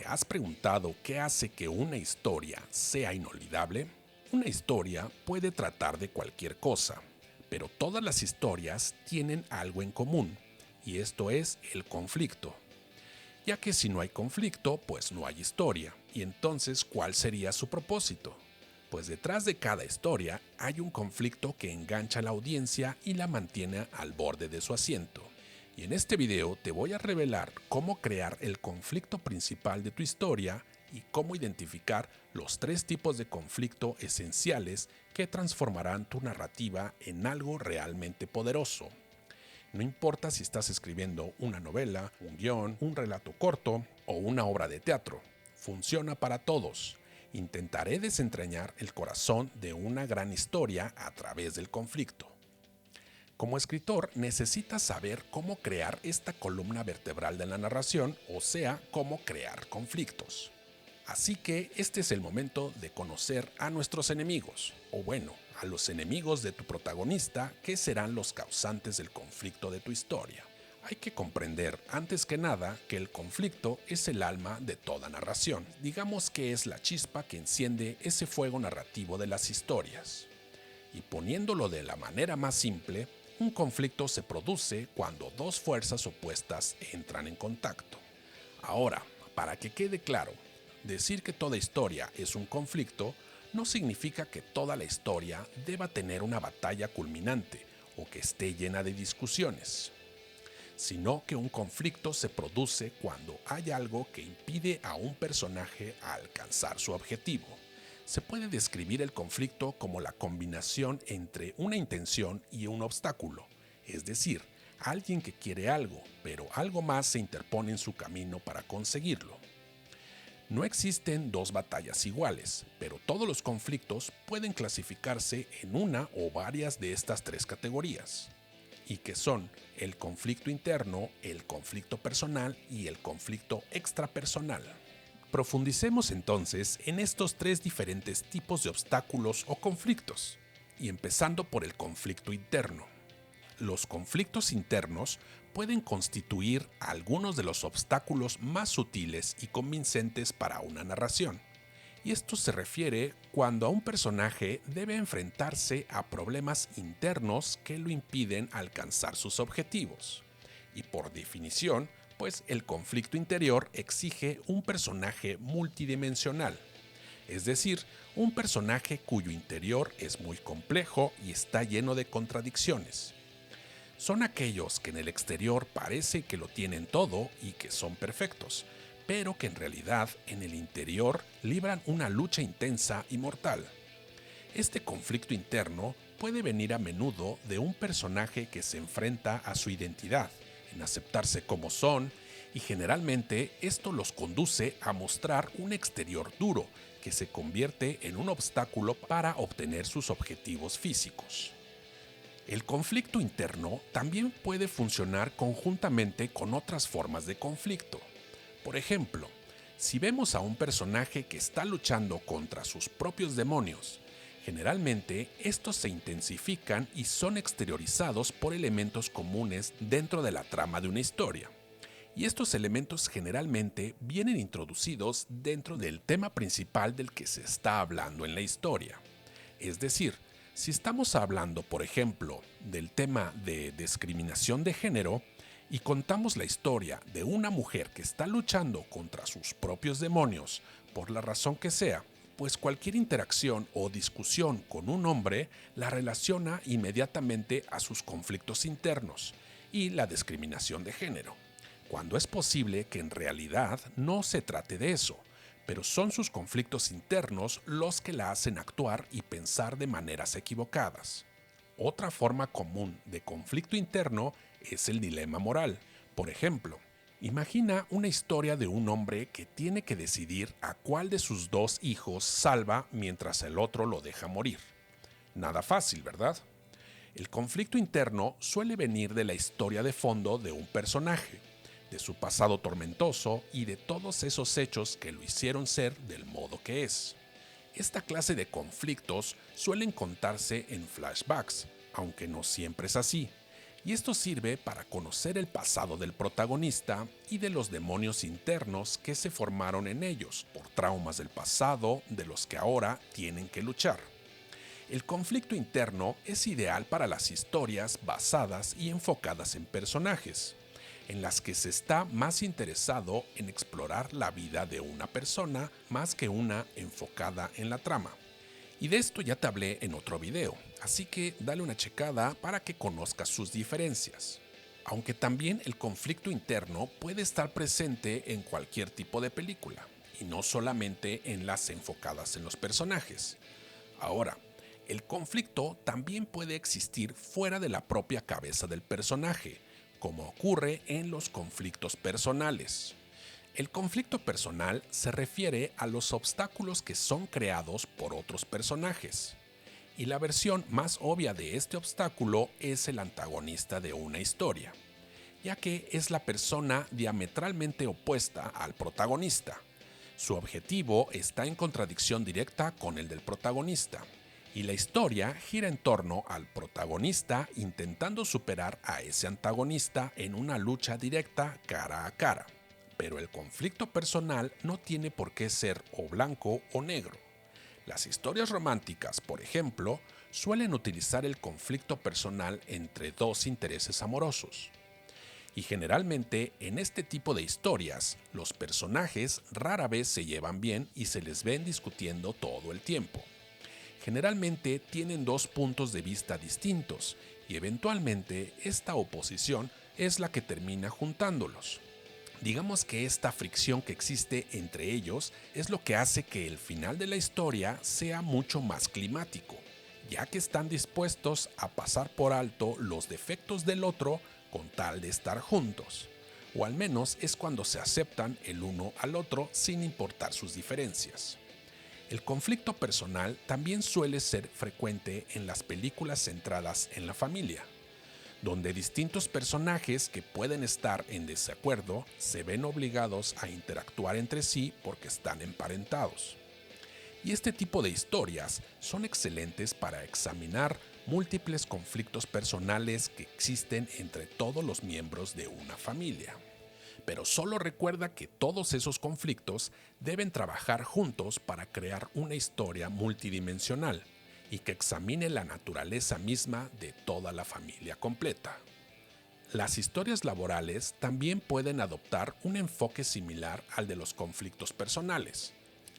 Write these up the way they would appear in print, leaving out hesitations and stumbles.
¿Te has preguntado qué hace que una historia sea inolvidable? Una historia puede tratar de cualquier cosa, pero todas las historias tienen algo en común, y esto es el conflicto. Ya que si no hay conflicto, pues no hay historia. Y entonces, ¿cuál sería su propósito? Pues detrás de cada historia hay un conflicto que engancha a la audiencia y la mantiene al borde de su asiento. Y en este video te voy a revelar cómo crear el conflicto principal de tu historia y cómo identificar los 3 tipos de conflicto esenciales que transformarán tu narrativa en algo realmente poderoso. No importa si estás escribiendo una novela, un guión, un relato corto o una obra de teatro, funciona para todos. Intentaré desentrañar el corazón de una gran historia a través del conflicto. Como escritor, necesitas saber cómo crear esta columna vertebral de la narración, o sea, cómo crear conflictos. Así que este es el momento de conocer a nuestros enemigos, o bueno, a los enemigos de tu protagonista, que serán los causantes del conflicto de tu historia. Hay que comprender, antes que nada, que el conflicto es el alma de toda narración. Digamos que es la chispa que enciende ese fuego narrativo de las historias. Y poniéndolo de la manera más simple, un conflicto se produce cuando dos fuerzas opuestas entran en contacto. Ahora, para que quede claro, decir que toda historia es un conflicto no significa que toda la historia deba tener una batalla culminante o que esté llena de discusiones, sino que un conflicto se produce cuando hay algo que impide a un personaje a alcanzar su objetivo. Se puede describir el conflicto como la combinación entre una intención y un obstáculo, es decir, alguien que quiere algo, pero algo más se interpone en su camino para conseguirlo. No existen dos batallas iguales, pero todos los conflictos pueden clasificarse en una o varias de estas 3 categorías, y que son el conflicto interno, el conflicto personal y el conflicto extrapersonal. Profundicemos entonces en estos 3 diferentes tipos de obstáculos o conflictos, y empezando por el conflicto interno. Los conflictos internos pueden constituir algunos de los obstáculos más sutiles y convincentes para una narración. Y esto se refiere cuando a un personaje debe enfrentarse a problemas internos que lo impiden alcanzar sus objetivos. Y por definición, pues el conflicto interior exige un personaje multidimensional. Es decir, un personaje cuyo interior es muy complejo y está lleno de contradicciones. Son aquellos que en el exterior parece que lo tienen todo y que son perfectos, pero que en realidad en el interior libran una lucha intensa y mortal. Este conflicto interno puede venir a menudo de un personaje que se enfrenta a su identidad, en aceptarse como son, y generalmente esto los conduce a mostrar un exterior duro que se convierte en un obstáculo para obtener sus objetivos físicos. El conflicto interno también puede funcionar conjuntamente con otras formas de conflicto. Por ejemplo, si vemos a un personaje que está luchando contra sus propios demonios, generalmente estos se intensifican y son exteriorizados por elementos comunes dentro de la trama de una historia. Y estos elementos generalmente vienen introducidos dentro del tema principal del que se está hablando en la historia. Es decir, si estamos hablando, por ejemplo, del tema de discriminación de género y contamos la historia de una mujer que está luchando contra sus propios demonios por la razón que sea, pues cualquier interacción o discusión con un hombre la relaciona inmediatamente a sus conflictos internos y la discriminación de género, cuando es posible que en realidad no se trate de eso, pero son sus conflictos internos los que la hacen actuar y pensar de maneras equivocadas. Otra forma común de conflicto interno es el dilema moral. Por ejemplo, imagina una historia de un hombre que tiene que decidir a cuál de sus 2 hijos salva mientras el otro lo deja morir. Nada fácil, ¿verdad? El conflicto interno suele venir de la historia de fondo de un personaje, de su pasado tormentoso y de todos esos hechos que lo hicieron ser del modo que es. Esta clase de conflictos suelen contarse en flashbacks, aunque no siempre es así, Y esto sirve para conocer el pasado del protagonista y de los demonios internos que se formaron en ellos por traumas del pasado de los que ahora tienen que luchar. El conflicto interno es ideal para las historias basadas y enfocadas en personajes, en las que se está más interesado en explorar la vida de una persona más que una enfocada en la trama. Y de esto ya te hablé en otro video, así que dale una checada para que conozcas sus diferencias. Aunque también el conflicto interno puede estar presente en cualquier tipo de película, y no solamente en las enfocadas en los personajes. Ahora, el conflicto también puede existir fuera de la propia cabeza del personaje, como ocurre en los conflictos personales. El conflicto personal se refiere a los obstáculos que son creados por otros personajes. Y la versión más obvia de este obstáculo es el antagonista de una historia, ya que es la persona diametralmente opuesta al protagonista. Su objetivo está en contradicción directa con el del protagonista, y la historia gira en torno al protagonista intentando superar a ese antagonista en una lucha directa cara a cara. Pero el conflicto personal no tiene por qué ser o blanco o negro. Las historias románticas, por ejemplo, suelen utilizar el conflicto personal entre dos intereses amorosos. Y generalmente en este tipo de historias, los personajes rara vez se llevan bien y se les ven discutiendo todo el tiempo. Generalmente tienen dos puntos de vista distintos y eventualmente esta oposición es la que termina juntándolos. Digamos que esta fricción que existe entre ellos es lo que hace que el final de la historia sea mucho más climático, ya que están dispuestos a pasar por alto los defectos del otro con tal de estar juntos, o al menos es cuando se aceptan el uno al otro sin importar sus diferencias. El conflicto personal también suele ser frecuente en las películas centradas en la familia, donde distintos personajes que pueden estar en desacuerdo se ven obligados a interactuar entre sí porque están emparentados. Y este tipo de historias son excelentes para examinar múltiples conflictos personales que existen entre todos los miembros de una familia. Pero solo recuerda que todos esos conflictos deben trabajar juntos para crear una historia multidimensional y que examine la naturaleza misma de toda la familia completa. Las historias laborales también pueden adoptar un enfoque similar al de los conflictos personales,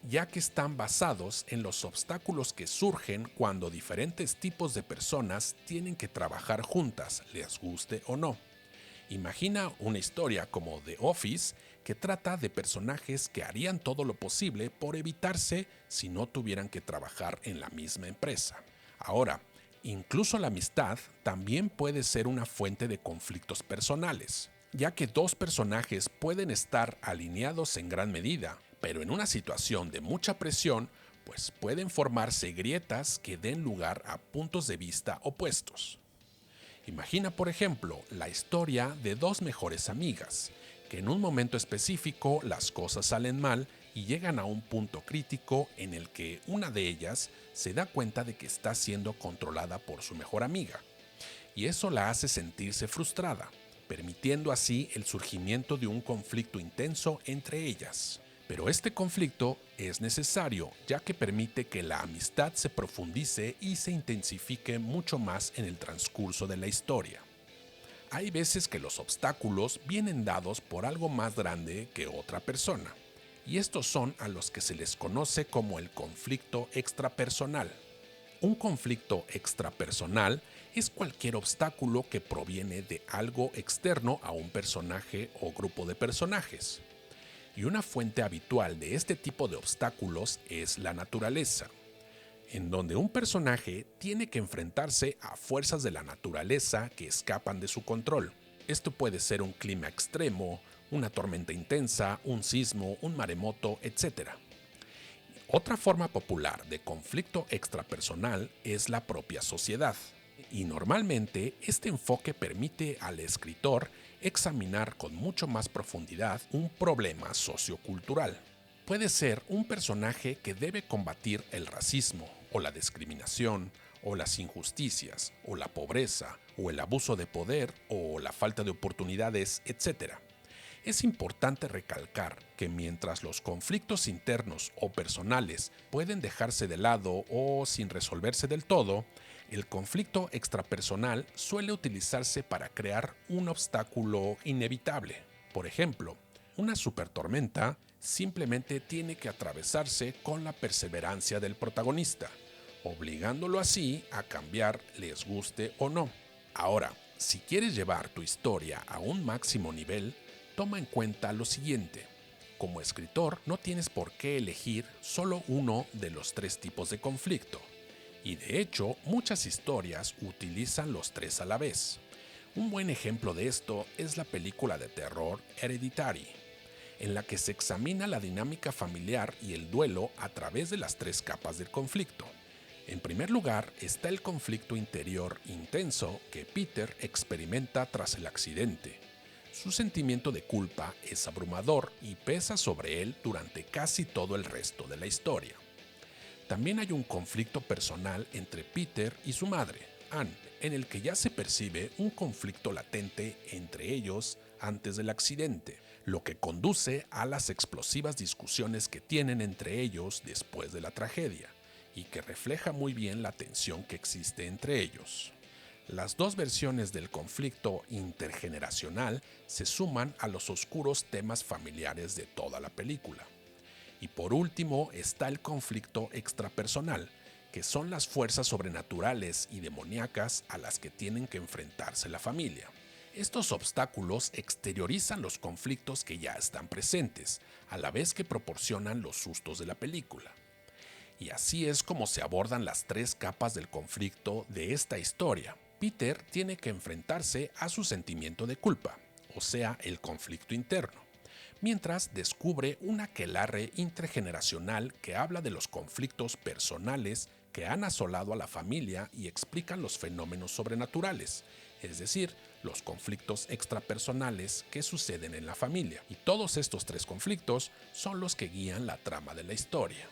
ya que están basados en los obstáculos que surgen cuando diferentes tipos de personas tienen que trabajar juntas, les guste o no. Imagina una historia como The Office que trata de personajes que harían todo lo posible por evitarse si no tuvieran que trabajar en la misma empresa. Ahora, incluso la amistad también puede ser una fuente de conflictos personales, ya que dos personajes pueden estar alineados en gran medida, pero en una situación de mucha presión, pues pueden formarse grietas que den lugar a puntos de vista opuestos. Imagina, por ejemplo, la historia de dos mejores amigas, que en un momento específico las cosas salen mal y llegan a un punto crítico en el que una de ellas se da cuenta de que está siendo controlada por su mejor amiga. Y eso la hace sentirse frustrada, permitiendo así el surgimiento de un conflicto intenso entre ellas. Pero este conflicto es necesario, ya que permite que la amistad se profundice y se intensifique mucho más en el transcurso de la historia. Hay veces que los obstáculos vienen dados por algo más grande que otra persona, y estos son a los que se les conoce como el conflicto extrapersonal. Un conflicto extrapersonal es cualquier obstáculo que proviene de algo externo a un personaje o grupo de personajes. Y una fuente habitual de este tipo de obstáculos es la naturaleza, en donde un personaje tiene que enfrentarse a fuerzas de la naturaleza que escapan de su control. Esto puede ser un clima extremo, una tormenta intensa, un sismo, un maremoto, etc. Otra forma popular de conflicto extrapersonal es la propia sociedad. Y normalmente este enfoque permite al escritor examinar con mucho más profundidad un problema sociocultural. Puede ser un personaje que debe combatir el racismo o la discriminación o las injusticias, o la pobreza, o el abuso de poder, o la falta de oportunidades, etc. Es importante recalcar que mientras los conflictos internos o personales pueden dejarse de lado o sin resolverse del todo, el conflicto extrapersonal suele utilizarse para crear un obstáculo inevitable. Por ejemplo, una supertormenta simplemente tiene que atravesarse con la perseverancia del protagonista, obligándolo así a cambiar, les guste o no. Ahora, si quieres llevar tu historia a un máximo nivel, toma en cuenta lo siguiente. Como escritor, no tienes por qué elegir solo uno de los 3 tipos de conflicto. Y de hecho, muchas historias utilizan los 3 a la vez. Un buen ejemplo de esto es la película de terror Hereditary, en la que se examina la dinámica familiar y el duelo a través de las 3 capas del conflicto. En primer lugar está el conflicto interior intenso que Peter experimenta tras el accidente. Su sentimiento de culpa es abrumador y pesa sobre él durante casi todo el resto de la historia. También hay un conflicto personal entre Peter y su madre, Anne, en el que ya se percibe un conflicto latente entre ellos antes del accidente, lo que conduce a las explosivas discusiones que tienen entre ellos después de la tragedia, y que refleja muy bien la tensión que existe entre ellos. Las 2 versiones del conflicto intergeneracional se suman a los oscuros temas familiares de toda la película. Y por último está el conflicto extrapersonal, que son las fuerzas sobrenaturales y demoníacas a las que tienen que enfrentarse la familia. Estos obstáculos exteriorizan los conflictos que ya están presentes, a la vez que proporcionan los sustos de la película. Y así es como se abordan las 3 capas del conflicto de esta historia. Peter tiene que enfrentarse a su sentimiento de culpa, o sea, el conflicto interno, mientras descubre un aquelarre intergeneracional que habla de los conflictos personales que han asolado a la familia y explican los fenómenos sobrenaturales, es decir, los conflictos extrapersonales que suceden en la familia. Y todos estos 3 conflictos son los que guían la trama de la historia.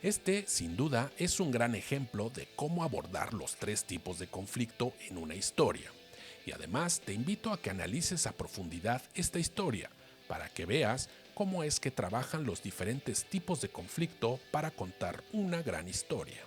Este, sin duda, es un gran ejemplo de cómo abordar los 3 tipos de conflicto en una historia. Y además te invito a que analices a profundidad esta historia, para que veas cómo es que trabajan los diferentes tipos de conflicto para contar una gran historia.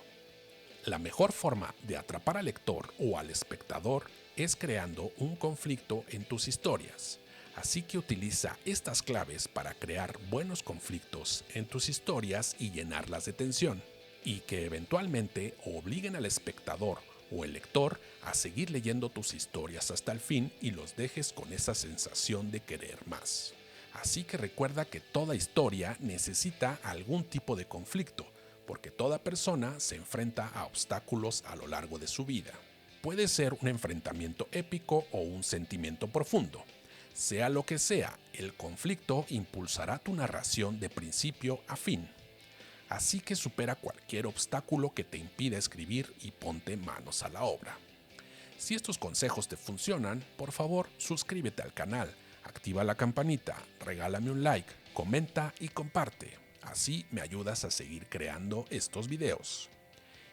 La mejor forma de atrapar al lector o al espectador es creando un conflicto en tus historias. Así que utiliza estas claves para crear buenos conflictos en tus historias y llenarlas de tensión, y que eventualmente obliguen al espectador o el lector a seguir leyendo tus historias hasta el fin y los dejes con esa sensación de querer más. Así que recuerda que toda historia necesita algún tipo de conflicto, porque toda persona se enfrenta a obstáculos a lo largo de su vida. Puede ser un enfrentamiento épico o un sentimiento profundo. Sea lo que sea, el conflicto impulsará tu narración de principio a fin. Así que supera cualquier obstáculo que te impida escribir y ponte manos a la obra. Si estos consejos te funcionan, por favor, suscríbete al canal, activa la campanita, regálame un like, comenta y comparte. Así me ayudas a seguir creando estos videos.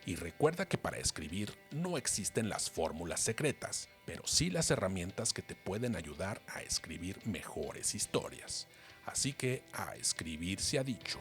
Y recuerda que para escribir no existen las fórmulas secretas, pero sí las herramientas que te pueden ayudar a escribir mejores historias. Así que a escribir se ha dicho.